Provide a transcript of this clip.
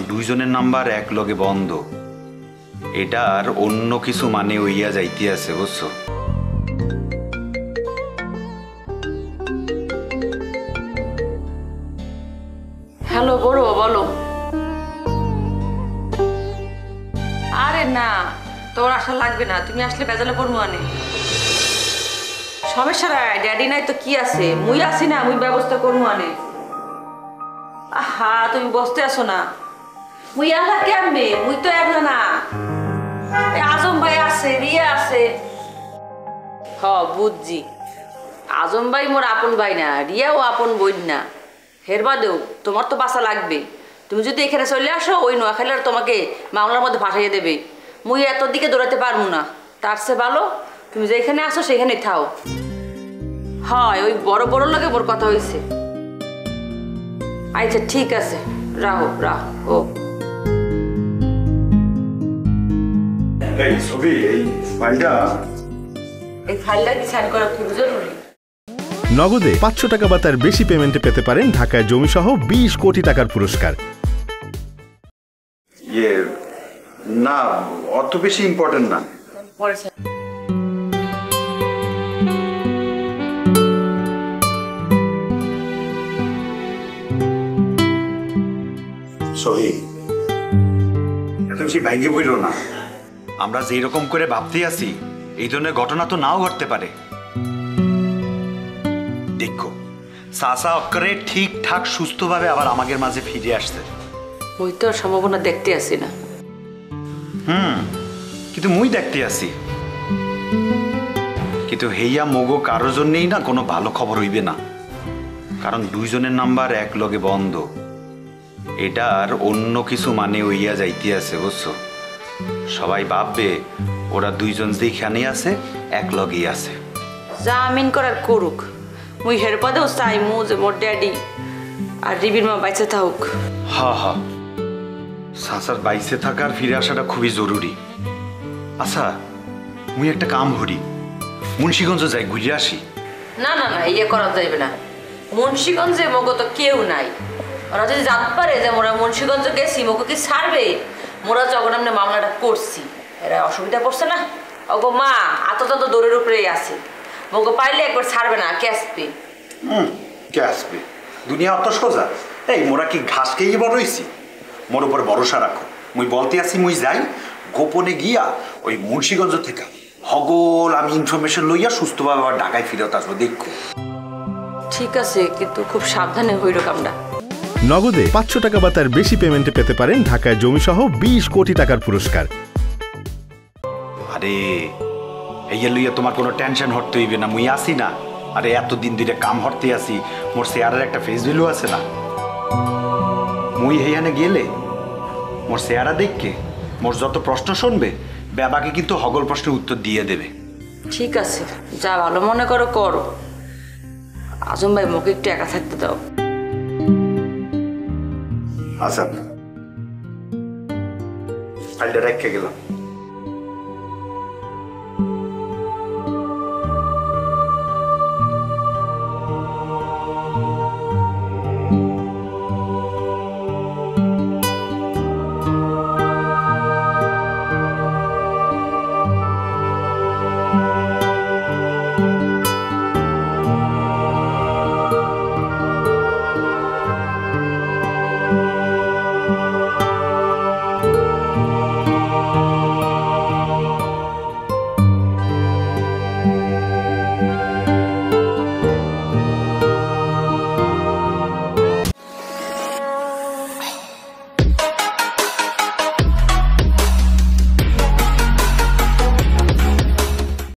দুইজনের নাম্বার এক লগে বন্ধ, এটার অন্য কিছু মানে হইয়া যাইতে আছে, বুঝছো? হ্যালো বড়, বলো। আরে না, তোর আশা লাগবে না, তুমি আসলে বেজালে পড়বো আনে। সমস্যা নাই, ড্যাডি নাই তো কি আছে, মুই আসি না, মুই ব্যবস্থা করবো আনে। আহা, তুমি বসতে আসো না, মুই আলা কেমবে, মুই তো একলা না, আজম ভাই আছে, রিয়া আছে। হ বুঝছি, আজম ভাই মোর আপন ভাই না, রিয়াও আপন বোন না। হেরবা দেও, তোমার তো বাসা লাগবে। তুমি যদি এখানে চলে আসো, ওই নোয়াখালীর তোমাকে মামলার মধ্যে ফাঁসাইয়ে দেবে। মুই এত দিকে দৌড়াতে পারবো না, তার চেয়ে ভালো তুমি যেখানে আসো সেখানে থাও। হয় ওই বড় বড় লোকে মোর কথা হয়েছে। আচ্ছা ঠিক আছে, রাহো রাহো। এই ছবি, এই ফাইলটা কি সাইন করা খুব জরুরি। নগদে 500 টাকা বা তার বেশি পেমেন্টে পেতে পারেন ঢাকায় জমিসহ 20 কোটি টাকার পুরস্কার। না, অত বেশি ইম্পর্টেন্ট না। সরি, এত বেশি ভাইগে বইল না। আমরা যেই রকম করে ভাবতে আছি এই ধরনের ঘটনা তো নাও ঘটতে পারে। দেখো, সাসা অক্করে ঠিকঠাক সুস্থভাবে আবার আমাদের মাঝে ফিরে আসছে। মুই তো সম্ভাবনা দেখতে আসি না। কিন্তু মুই দেখতে আসি, কিন্তু হেইয়া মগো কারোর জন্যেই না কোনো ভালো খবর হইবে না। কারণ দুইজনের নাম্বার এক লগে বন্ধ, এটার অন্য কিছু মানে হইয়া যাইতে আছে, বুঝছো? সবাই ভাববে ওরা দুইজন যেখানে আছে এক লগেই আছে। যা আমিন করার করুক, মুই হের পদেও চাই মু যে মোর ড্যাডি আর রিবির মা বাইচে থাকুক। হা, সাসার বাইসে থাকার ফিরে আসাটা খুবই জরুরি। আচ্ছা, মুই একটা কাম করি, মুন্সিগঞ্জ যাই, ঘুরে আসি। না না না, ইয়ে করা যাইবে না। মুন্সিগঞ্জে মগো তো কেউ নাই। ওরা যদি জানতে পারে যে মোরা মুন্সিগঞ্জ গেছি, মগো কি ছাড়বে? মোরা যখন আমরা মামলাটা করছি, এরা অসুবিধা পড়ছে না। ওগো মা আতত দৌড়ের উপরেই আছে, মগো পাইলে একবার ছাড়বে না, কে আসবে? কে আসবে? দুনিয়া অত সোজা? এই মোরা কি ঘাস খেয়ে বড় হইছি? মোর উপর ভরসা রাখো। মুই বলতে আসি, মুই যাই গোপনে গিয়া ওই মুন্সিগঞ্জ থেকে হগল আমি ইনফরমেশন লইয়া সুস্থভাবে আবার ঢাকায় ফিরত আসবো, দেখো। ঠিক আছে, কিন্তু খুব সাবধানে হইল কামটা। নগদে 500 টাকা বা তার বেশি পেমেন্টে পেতে পারেন ঢাকায় জমিসহ 20 কোটি টাকার পুরস্কার। আরে এইয়া লইয়া তোমার কোনো টেনশন হরতে হইবে না, মুই আসি না। আরে এতদিন ধরে কাম হরতে আসি, মোর শেয়ারের একটা ফেস ভ্যালু আছে না। মুই হেয়ানে গেলে মোর শেয়ারা দেখকে মোর যত প্রশ্ন শুনবে, বাবাকে কিন্তু হগল প্রশ্নের উত্তর দিয়ে দেবে। ঠিক আছে, যা ভালো মনে করো করো। আজম ভাই মুখে একটু একা থাকতে দাও। আচ্ছা, ফাইলটা রেখে গেলাম।